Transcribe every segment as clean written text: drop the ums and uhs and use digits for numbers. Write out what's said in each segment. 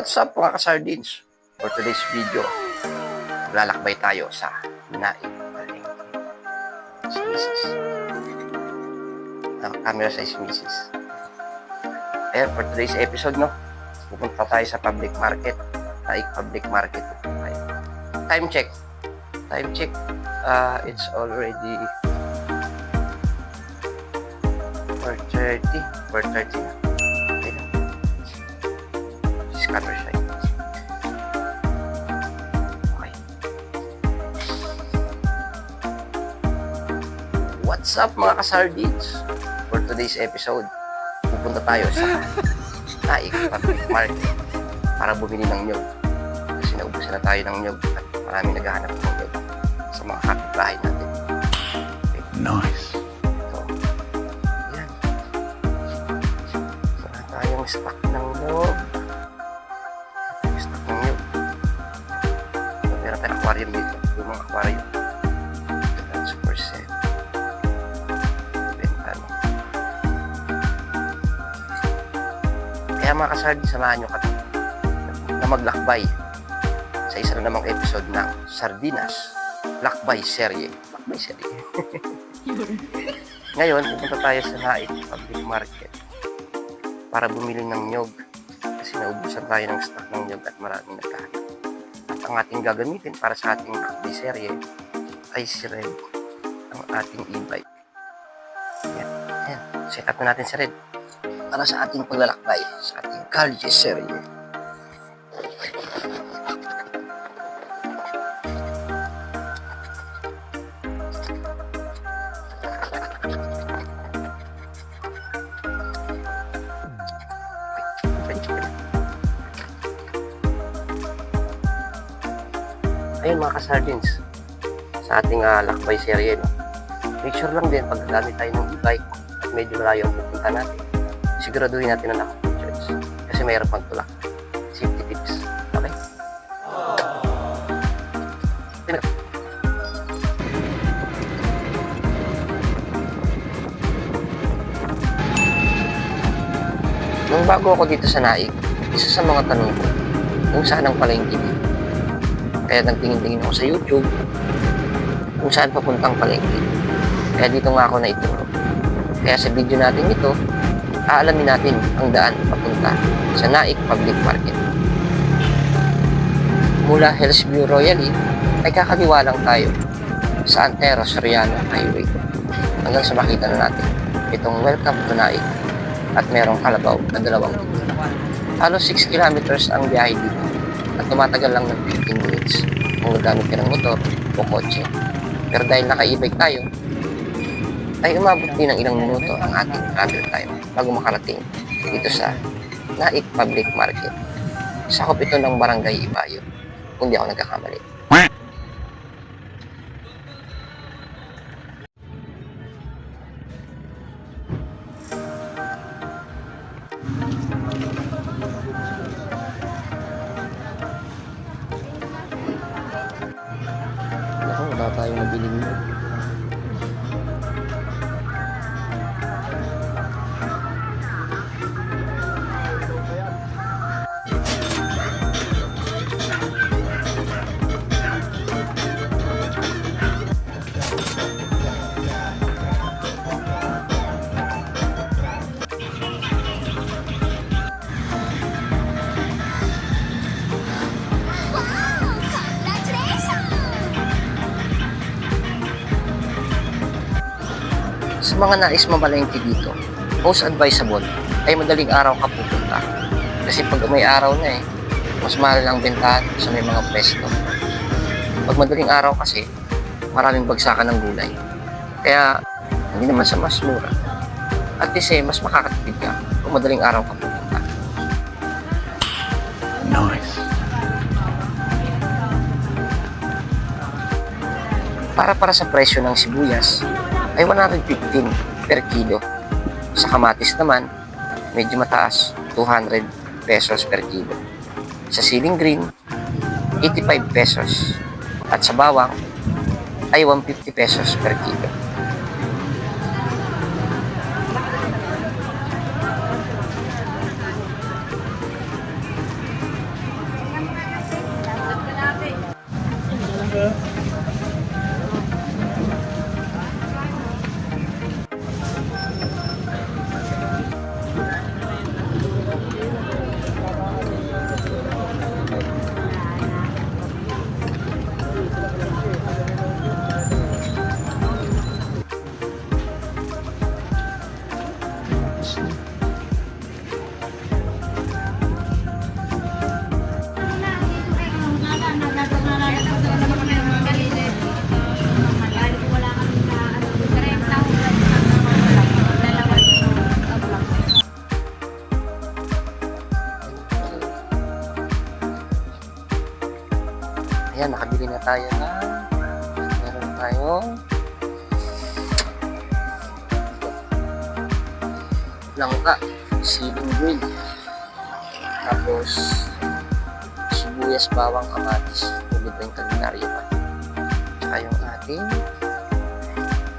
What's up mga ka-sardines? For today's video, lalakbay tayo sa Naik Palengke. Si Mrs. Camera size Mrs. Ayan, for today's episode, no? Pupunta tayo sa public market. Naik public market. Time check. It's already 4:30 na. Okay na. Scatter side. Okay. What's up mga ka-sardines? For today's episode, pupunta tayo sa Naik Public Market para bumili ng nyog. Kasi naubusan na tayo ng nyog at maraming naghahanap ng nyog sa mga kapitbahay natin. Okay. Nice. So, yan. Wala tayong stock ng nyog. Meron tayong aquarium dito. Yung mga aquarium. That's for sale. Bentano. Kaya mga kasardi, samahan nyo kami na maglakbay sa isa na namang episode ng Sardinas Lakbay Serye. Ngayon, pupunta tayo sa Naik Public Market para bumili ng nyog kasi naubusan tayo ng stock ng nyog at maraming naghahanap. At ang ating gagamitin para sa ating lakbay serye ay si Red, ang ating e-bike. Ayan. Set up na natin si Red para sa ating paglalakbay sa ating kalye serye. Ayun mga ka-sardines, sa ating lakbay serye, no? Make sure lang din pag gamit tayo ng e-bike at medyo malayo ang pupunta natin, siguraduhin natin na naka-charge kasi mayroon pang tulak. Safety tips. Okay? Nung bago ako dito sa Naik, isa sa mga tanong ko kung saan ang palengke dito. Kaya nagtingin-tingin ako sa YouTube kung saan papuntang palengke. Kaya dito nga ako naituro. Kaya sa video natin ito, aalamin natin ang daan papunta sa Naik Public Market. Mula Hillsview Royally ay kakaliwa lang tayo sa Antero Soriano Highway hanggang sa makita na natin itong Welcome to Naik at merong kalabaw na 2 dito. Halos 6 kilometers ang biyahe dito at tumatagal lang ng 15 minutes kung nagamit ka ng motor o kotse. Pero dahil naka-e-bike tayo, ay umabot din ng ilang minuto ang ating travel time bago makarating dito sa Naik Public Market. Sakop ito ng Barangay Ibayo, kung di ako nagkakamali. Wala tayong nabiling mo. Sa mga nais mamalengke dito, most advisable ay madaling araw ka pupunta. Kasi pag may araw na mas mahal ang bentahan sa may mga pwesto. Pag madaling araw kasi, maraming bagsakan ng gulay. Kaya, hindi naman sa mas mura. At least mas makakatipid ka kung madaling araw ka pupunta. Nice. Para sa presyo ng sibuyas, ay 115 per kilo. Sa kamatis naman, medyo mataas, 200 pesos per kilo. Sa siling green, 85 pesos. At sa bawang, ay 150 pesos per kilo. Ayan, nakabili na tayo na meron tayong langka, siling grill, tapos sibuyas, bawang, kamatis, ulit pa yung kalendaryo pa. Tsaka yung ating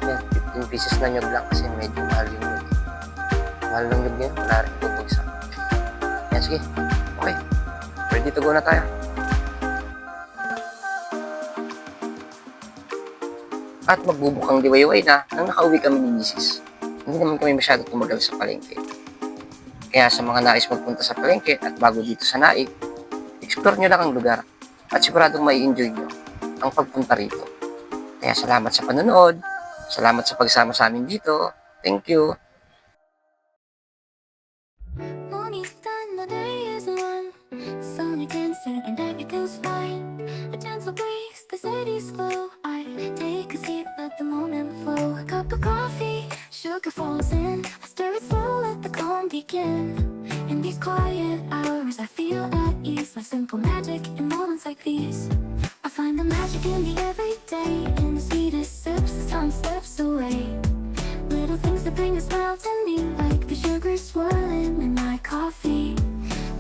15 pieces na nyog lang kasi medyo mahal yung nyog. Mahal ng nyog yun, wala rin bubagsak. Yan, sige. Okay. Ready to go na tayo. At magbubukang diwayway na nang nakauwi kami ni Mrs. Hindi naman kami masyado tumagal sa palengke. Kaya sa mga nais magpunta sa palengke at bago dito sa Naik, explore nyo lang ang lugar at siguradong mai-enjoy nyo ang pagpunta rito. Kaya salamat sa panonood, salamat sa pagsama sa amin dito. Thank you! Sugar falls in, I stir it slow, let the calm begin. In these quiet hours, I feel at ease, like simple magic in moments like these. I find the magic in the everyday, in the sweetest sips as time slips away. Little things that bring a smile to me, like the sugar swirling in my coffee.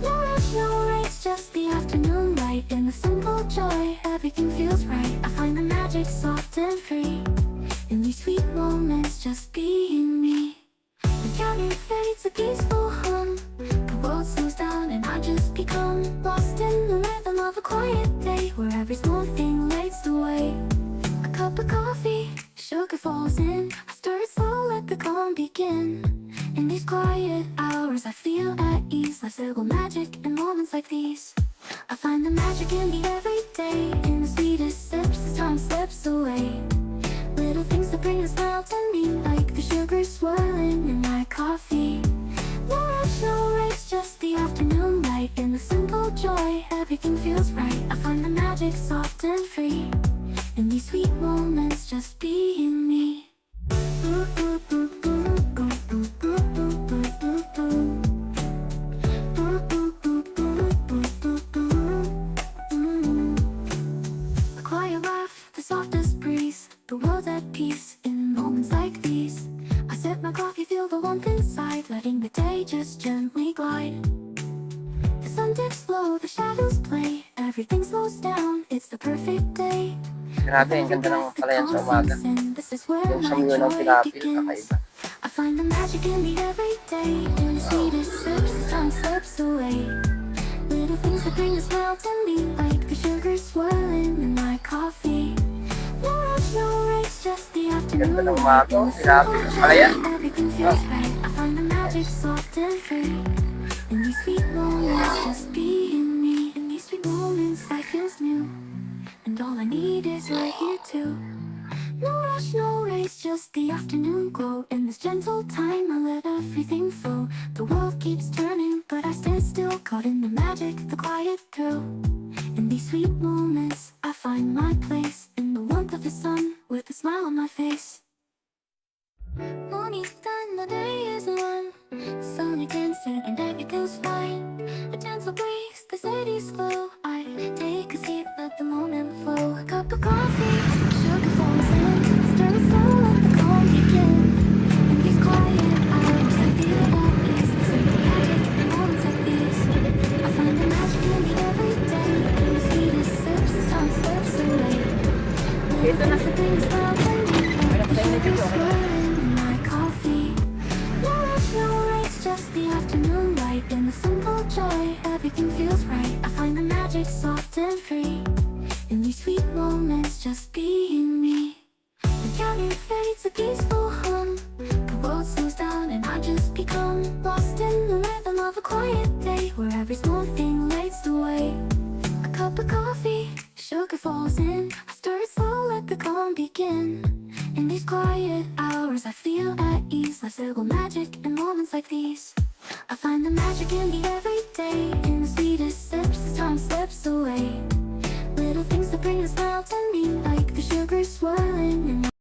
No rush, no race, just the afternoon light. In the simple joy, everything feels right. I find the magic soft and free. In these sweet moments, just being me. The counter fades, a peaceful hum. The world slows down and I just become lost in the rhythm of a quiet day, where every small thing lights the way. A cup of coffee, sugar falls in, I stir it slow, let the calm begin. In these quiet hours, I feel at ease, like simple magic in moments like these. I find the magic in the everyday, in the sweetest sips as time slips away. Little things that bring a smile to me, like the sugar swirling in my coffee. No rush, no race, just the afternoon light. In the simple joy, everything feels right. I find the magic soft and free. In these sweet moments, just being me. A quiet laugh, the softest breeze. The world's at peace in moments like these. I sip my coffee, feel the warmth inside, letting the day just gently glide. The sun dips low, the shadows play, everything slows down, it's the perfect day. Grabe, ang ganda ng palayan sa umaga. Yung samyo ng tilapia, kakaiba. I find the magic in the everyday, in the sweetest sips as time slips away. Little things that bring a smile to me, like the sugar swirling in my coffee. No rush, no race, just the afternoon. Ganda ng umaga, tilapia, palayan. Everything feels right. I find the magic soft and free. In these sweet moments, just being me. In these sweet moments, life feels new, and all I need is right here too. No rush, no race, just the afternoon glow. In this gentle time, I let everything flow. The world keeps turning, but I stand still, caught in the magic, the quiet thrill. In these sweet moments, I find my place, in the warmth of the sun, with a smile on my face. Morning's done, the day is won. Sun again set and everything's fine. A gentle breeze, the city's slow. I take a seat, let the moment flow. A cup of coffee, sugar falls in, stir it slow, let the calm begin. In these quiet hours, I feel at ease. The simple magic in moments like these. I find the magic in the everyday, in the sweetest sips as time slips away. Little things that bring a smile to me, like the sugar swirling in my coffee. No rush, no race, just the afternoon light. In the simple joy, everything feels right. I find the magic soft and free. In these sweet moments, just being me. The counter fades, a peaceful hum. The world slows down and I just become lost in the rhythm of a quiet day, where every small thing lights the way. A cup of coffee, sugar falls in, I stir it slow, let the calm begin. In these quiet hours, I feel at ease, like simple magic in moments like these. I find the magic in the everyday, in the sweetest sips as time slips away. Little things that bring a smile to me, like the sugar swirling in